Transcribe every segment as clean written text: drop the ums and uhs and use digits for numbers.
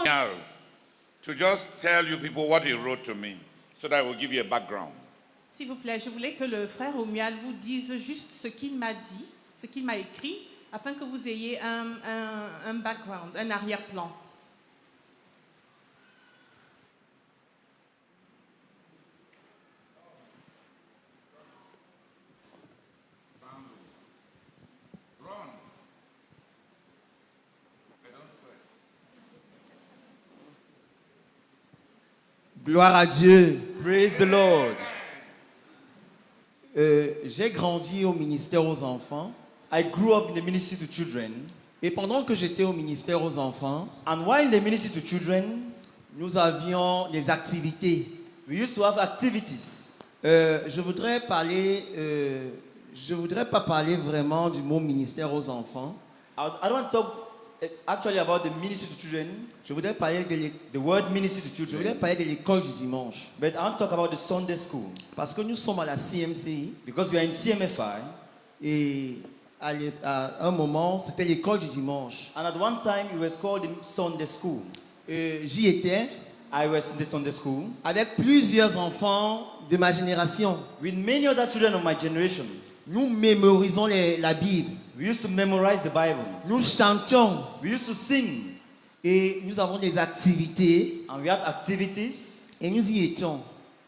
enfants. Now, to just tell you people what he wrote to me, so that I will give you a background. S'il vous plaît, je voulais que le frère Omial vous dise juste ce qu'il m'a dit, ce qu'il m'a écrit, afin que vous ayez un background, un arrière-plan. Gloire à Dieu. Praise the Lord. J'ai grandi au ministère aux enfants. I grew up in the ministry to children. Et pendant que j'étais au ministère aux enfants, And while in the ministry to children, nous avions des activités. we used to have activities. Je voudrais pas parler vraiment du mot ministère aux enfants. I don't want to talk actually about the ministry to children, Je voudrais parler the word ministry to je voudrais children, parler de l'école du dimanche. but I want to talk about the Sunday school. Parce que nous sommes à la CMCI Because we are in CMFI, et à un moment, c'était l'école du dimanche. and at one time it was called the Sunday school. J'y étais I was in the Sunday school avec plusieurs enfants de ma génération. with many other children of my generation. Nous mémorisons la Bible. We used to memorize the Bible. Nous chantions We used to sing, et nous avons des activités and we had activities, et nous y étions.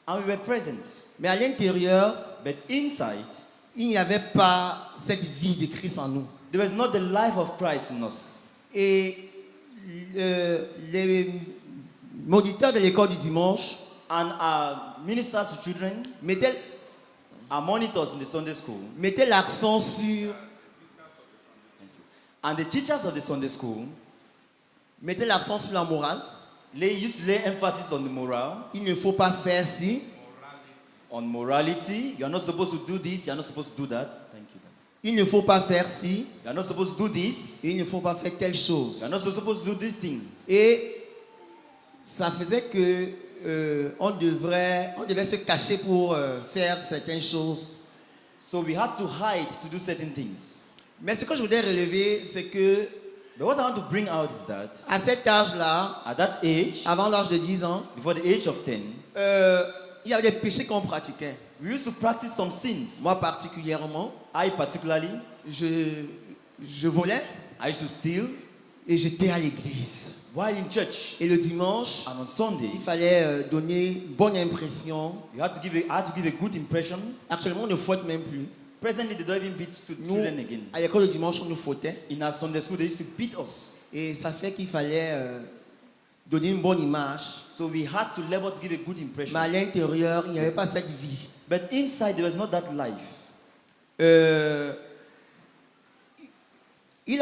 and we were present. Mais à l'intérieur, But inside, il n'y avait pas cette vie de Christ en nous. there was not the life of Christ in us. Et les moniteurs de l'école du dimanche And our ministers to children, mettaient our monitors in the Sunday school, l'accent sur, and the teachers of the Sunday school, la morale. used to lay emphasis on the moral, Il ne faut pas faire ci, on morality. You are not supposed to do this, you are not supposed to do that. Thank you. il ne faut pas faire ci, You are not supposed to do this, et il ne faut pas faire telle you chose. are not supposed to do this thing. Et ça faisait que on devait se cacher pour faire certaines choses. So we had to hide to do certain things. Mais ce que je voudrais relever, c'est que But what I want to bring out is that à cet âge-là, at that age, avant l'âge de 10 ans, before the age of 10, il y avait des péchés qu'on pratiquait. we used to practice some sins. Moi particulièrement, I particularly, je volais I used to steal et j'étais à l'église. while in church. Et le dimanche, And on Sunday, il fallait donner bonne impression. I had to give a good impression. Actuellement, on ne fouette même plus. Presently, they don't even beat Nous, children again. à l'école de dimanche, on nous fouettait. In our Sunday school, they used to beat us. Et ça fait qu'il fallait donner une bonne image. So we had to labor to give a good impression. Mais à l'intérieur, il n'y avait pas cette vie. But inside, there was not that life. Il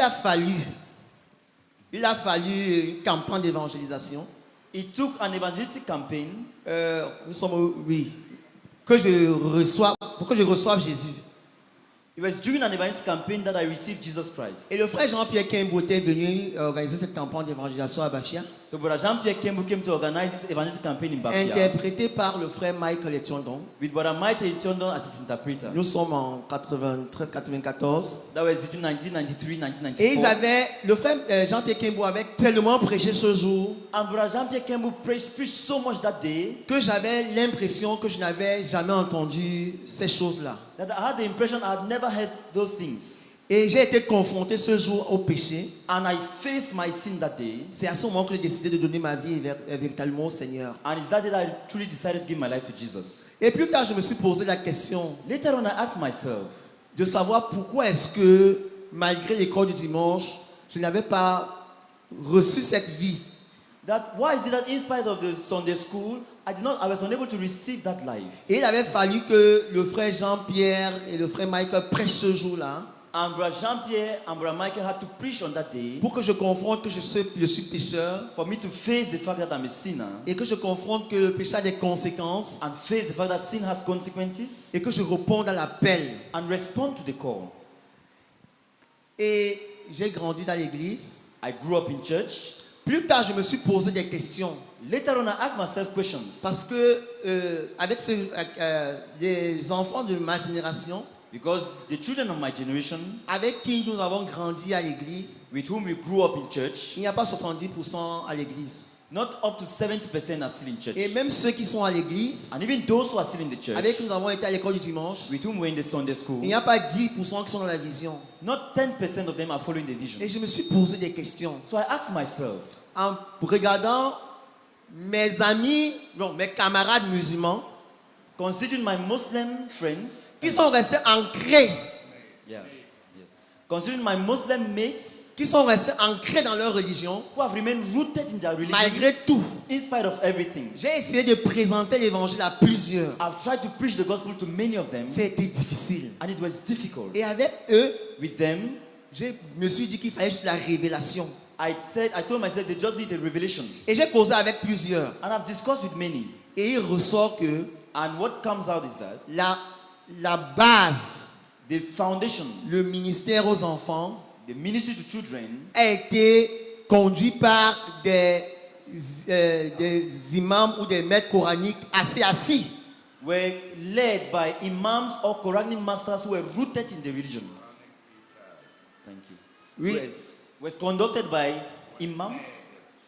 a fallu une campagne d'évangélisation. It took an evangelistic campaign pour que je reçoive Jésus. It was during an evangelistic campaign that I received Jesus Christ. Et le frère Jean-Pierre Kembo était venu organiser cette campagne d'évangélisation à Bafia, So Brother Jean-Pierre Kembu came to organize this evangelistic campaign in Bafia interprété par le frère Michael Etiondon. with Brother Michael Itiondon as his interpreter. Nous sommes en 93-94. That was between 1993 and Et 1994. le frère Jean-Pierre Kembo avait tellement prêché ce jour And Brother Jean-Pierre Kembu preached so much that day que j'avais l'impression que je n'avais jamais entendu ces choses-là. that I had the impression I had never heard those things. Et j'ai été confronté ce jour au péché. And I faced my sin that day. C'est à ce moment que j'ai décidé de donner ma vie véritablement au Seigneur. And it's that day that I truly decided to give my life to Jesus. Et plus tard, je me suis posé la question Later on, I asked myself, de savoir pourquoi est-ce que, malgré l'école du dimanche, je n'avais pas reçu cette vie. that why is it that in spite of the Sunday school, I was unable to receive that life. Et il avait fallu que le frère Jean-Pierre et le frère Michael prêchent ce jour-là And Brother Jean-Pierre and Brother Michael had to preach on that day pour que je confronte que je suis pécheur for me to face the fact that I'm a sinner et que je confronte que le péché a des conséquences and face the fact that sin has consequences et que je réponde à l'appel. and respond to the call. Et j'ai grandi dans l'église. I grew up in church. Plus tard, je me suis posé des questions. Later on, I asked myself questions. Parce que avec les enfants de ma génération, Because the children of my generation, avec qui nous avons grandi à l'église, with whom we grew up in church, il n'y a pas 70% à l'église. not up to 70% are still in church. Et même ceux qui sont à l'église, And even those who are still in the church, avec qui nous avons été à l'école du dimanche, with whom we're in the Sunday school, il n'y a pas 10% qui sont dans la vision. not 10% of them are following the vision. Et je me suis posé des questions. So I asked myself, En regardant mes amis, non, mes camarades musulmans, considering my Muslim friends, qui sont restés ancrés, yeah, considering my Muslim mates qui sont restés ancrés dans leur religion, who have remained rooted in their religion, malgré tout. in spite of everything. J'ai essayé de présenter l'évangile à plusieurs. I've tried to preach the gospel to many of them, C'était difficile. and it was difficult. Et avec eux, With them, je me suis dit qu'il fallait juste la révélation. I told myself they just need a revelation. Et j'ai causé avec plusieurs. And I've discussed with many. Et il ressort que And what comes out is that la base, the foundation, le ministère aux enfants, the ministry to children, a été conduit par des imams ou des maîtres coraniques assez assis. were led by imams or Quranic masters who were rooted in the religion. Thank you. Oui. Was conducted by imams,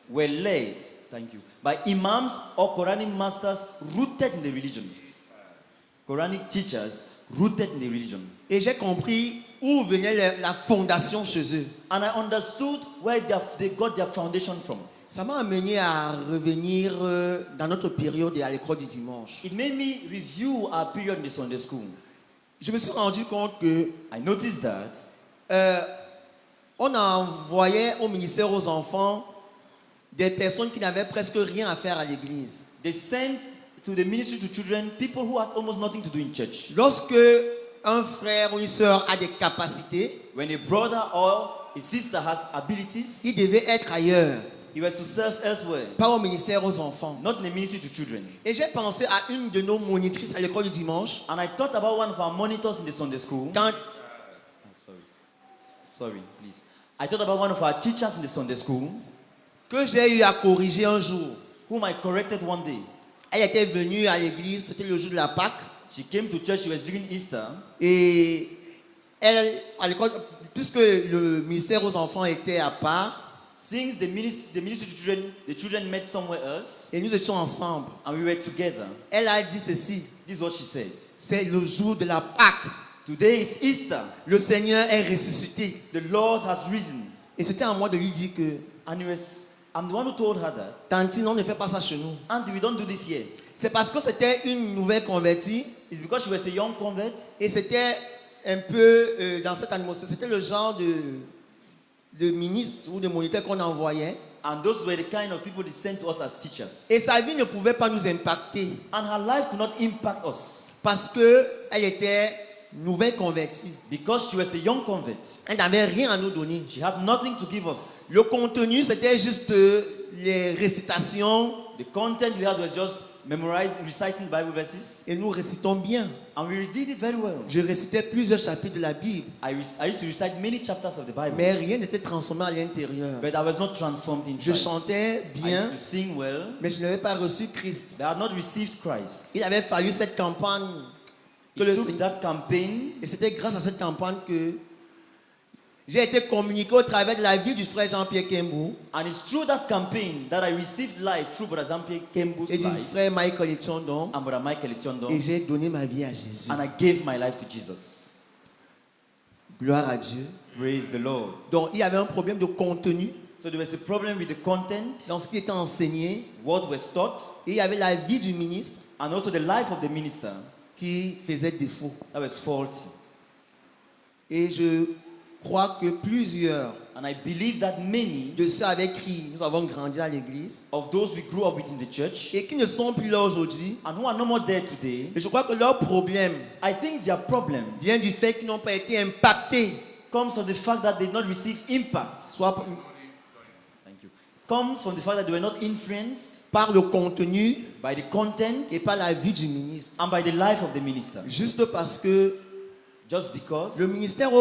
were led, thank you, by imams or Quranic masters rooted in the religion. Quranic teachers rooted in the religion. Et j'ai compris où venait la fondation chez eux. And I understood where they got their foundation from. Ça m'a amené à revenir dans notre période et à l'école du dimanche. It made me review our period in the Sunday school. Je me suis rendu compte que I noticed that on envoyait au ministère aux enfants des personnes qui n'avaient presque rien à faire à l'église. they sent to the ministry to children people who had almost nothing to do in church. Lorsque un frère ou une sœur a des capacités, When a brother or a sister has abilities, il devait être ailleurs, he was to serve elsewhere, pas au ministère aux enfants. not in the ministry to children. Et j'ai pensé à une de nos monitrices à l'école du dimanche. And I thought about one of our monitors in the Sunday school. Quand Sorry, please. I thought about one of our teachers in the Sunday school, que j'ai eu à corriger un jour. whom I corrected one day. Elle était venue à l'église, c'était le jour de la Pâque. She came to church, she was during Easter, Et elle, à l'école, puisque le ministère aux enfants était à part, since the ministry to children, the children met somewhere else, et nous étions ensemble, and we were together. elle a dit ceci: This is what she said. c'est le jour de la Pâque. Today is Easter. Le Seigneur est ressuscité. The Lord has risen. Et c'était à moi de lui dire que, And I'm the one who told her that. Tantine, on ne fait pas ça chez nous. Auntie, we don't do this here. C'est parce que c'était une nouvelle convertie It's because she was a young convert, et c'était un peu dans cette atmosphère. C'était le genre de ministre ou de moniteur qu'on envoyait. and those were the kind of people they sent to us as teachers. Et sa vie ne pouvait pas nous impacter And her life could not impact us parce qu'elle était nouvelle convertie. because she was a young convert. Elle n'avait rien à nous donner. She had nothing to give us. Le contenu, c'était juste les récitations The content we had was just reciting Bible verses, et nous récitons bien. and we did it very well. Je récitais plusieurs chapitres de la Bible, I used to recite many chapters of the Bible, mais rien n'était transformé à l'intérieur. but I was not transformed Je inside. chantais I bien, used to sing well, mais je n'avais pas reçu Christ. but I had not received Christ. Il avait fallu cette campagne que le It took Seigneur- that campaign, et c'était grâce à cette campagne que j'ai été communiqué au travers de la vie du frère Jean-Pierre Kembou and it's through that campaign that I received life through Brother Jean-Pierre Kembu's et du life frère Michael Etiondon, and Brother Michael Etiondo, et j'ai donné ma vie à Jésus. and I gave my life to Jesus. Gloire à Dieu. Praise the Lord. Donc il y avait un problème de contenu So there was a problem with the content, dans ce qui était enseigné, what was taught, et il y avait la vie du ministre and also the life of the minister qui faisait défaut. that was faulty. Et je crois que plusieurs And I believe that many de ceux avec qui nous avons grandi à l'église of those we grew up with in the church et qui ne sont plus là aujourd'hui, and who are no more there today, et je crois que leur problème I think their problem vient du fait qu'ils n'ont pas été impactés, comes from the fact that they did not receive impact. soit Thank you. Comes from the fact that they were not influenced par le contenu by the content et par la vie du ministre. and by the life of the minister. Juste parce que Just because le ministère,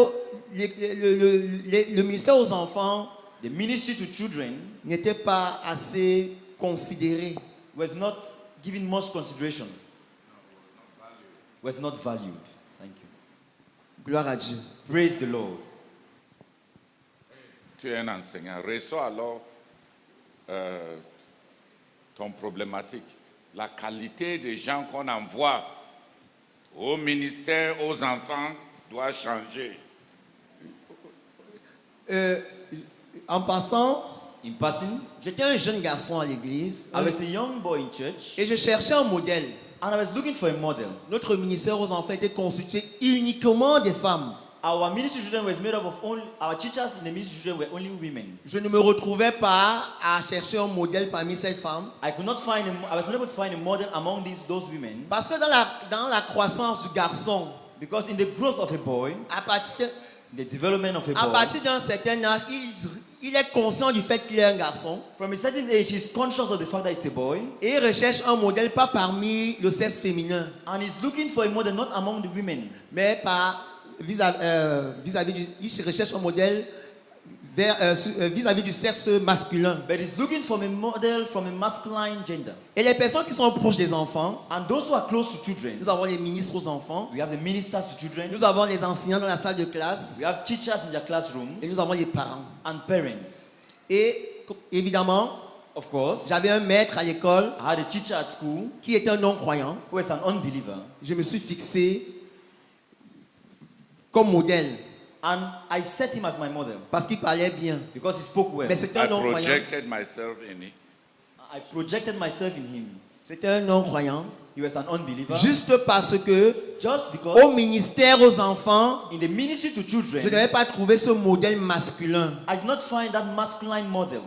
le ministère aux enfants the ministry to children n'était pas assez considéré. was not given much consideration, was not valued. Thank you. Gloire à Dieu. Praise the Lord. Tu es un enseignant. Reçois alors ton problématique. La qualité des gens qu'on envoie au ministère, aux enfants, doit changer. En passant, In passing, j'étais un jeune garçon à l'église I was a young boy in church et je cherchais un modèle. and I was looking for a model. Notre ministère aux enfants était constitué uniquement des femmes. Our ministry children was made up of only, our teachers in the ministry children were only women. Je ne me retrouvais pas à chercher un modèle parmi ces femmes. I was not able to find a model among those women Parce que dans la croissance du garçon, because in the growth of a boy, à partir, the development of a à boy, partir d'un certain âge, il est conscient du fait qu'il est un garçon from a certain age, he's conscious of the fact that he's a boy et il recherche un modèle pas parmi le sexe féminin, and he's looking for a model not among the women, mais vis-à-vis il recherche un modèle vis-à-vis du sexe masculin. but he's looking for a model from a masculine gender. Et les personnes qui sont proches des enfants, And those who are close to children, nous avons les ministres aux enfants, we have the ministers to children, nous avons les enseignants dans la salle de classe we have teachers in their classrooms, et nous avons les parents. and parents. Et évidemment, Of course, j'avais un maître à l'école I had a teacher at school qui était un non-croyant. who was an unbeliever, Je me suis fixé comme modèle and I set him as my model parce qu'il parlait bien. because he spoke well. Mais c'était I un non-croyant. projected myself in it. I projected myself in him. C'était un non-croyant. He was an unbeliever. Juste parce que Just au because ministère aux enfants, in the ministry to je children, n'avais pas trouvé ce modèle masculin. I did not find that masculine model.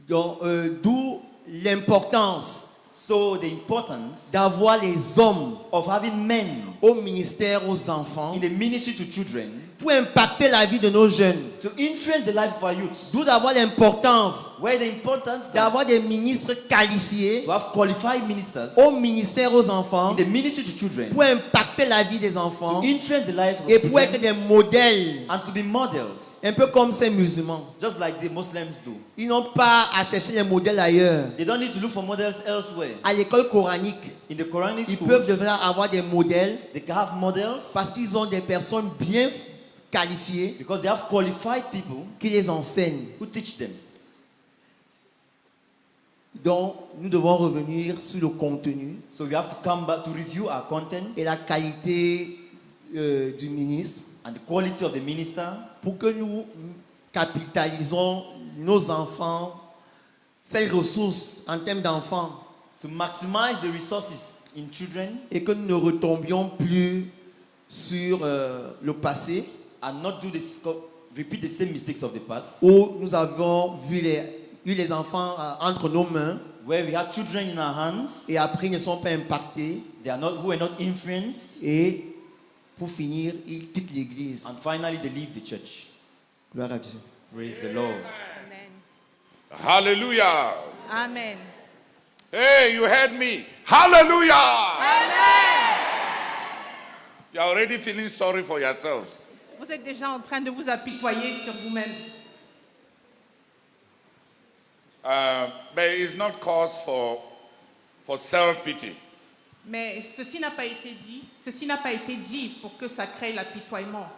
Donc, d'où l'importance So the importance d'avoir les hommes of having men au ministère aux enfants in the ministry to children pour impacter la vie de nos jeunes. to influence the life of our youths. D'où d'avoir l'importance Where the importance that d'avoir des ministres qualifiés to have qualified ministers au ministère aux enfants in the ministry to children pour impacter la vie des to enfants influence the life of et pour être children des modèles, and to be models, un peu comme ces musulmans. just like the Muslims do. Ils n'ont pas à chercher les modèles ailleurs. They don't need to look for models elsewhere. À l'école coranique, In the Quranic ils schools, peuvent devoir avoir des modèles they can have models parce qu'ils ont des personnes bien qualifiées because they have qualified people qui les enseignent. who teach them. Donc, nous devons revenir sur le contenu So we have to come back to review our content et la qualité du ministre and the quality of the minister pour que nous capitalisons nos enfants, ces ressources en termes d'enfants, to maximize the resources in children et que nous ne retombions plus sur le passé and not repeat the same mistakes of the past, où nous avons eu les enfants entre nos mains where we had children in our hands et après ils ne sont pas impactés who were not influenced, et pour finir ils quittent l'église. and finally they leave the church. Gloire à Dieu. Praise the Lord. Amen. Hallelujah. Amen. Hey, you heard me. Hallelujah. You're already feeling sorry for yourselves. Vous êtes déjà en train de vous apitoyer sur vous-même. But it's not cause for self-pity. Mais ceci n'a pas été dit pour que ça crée l'apitoiement.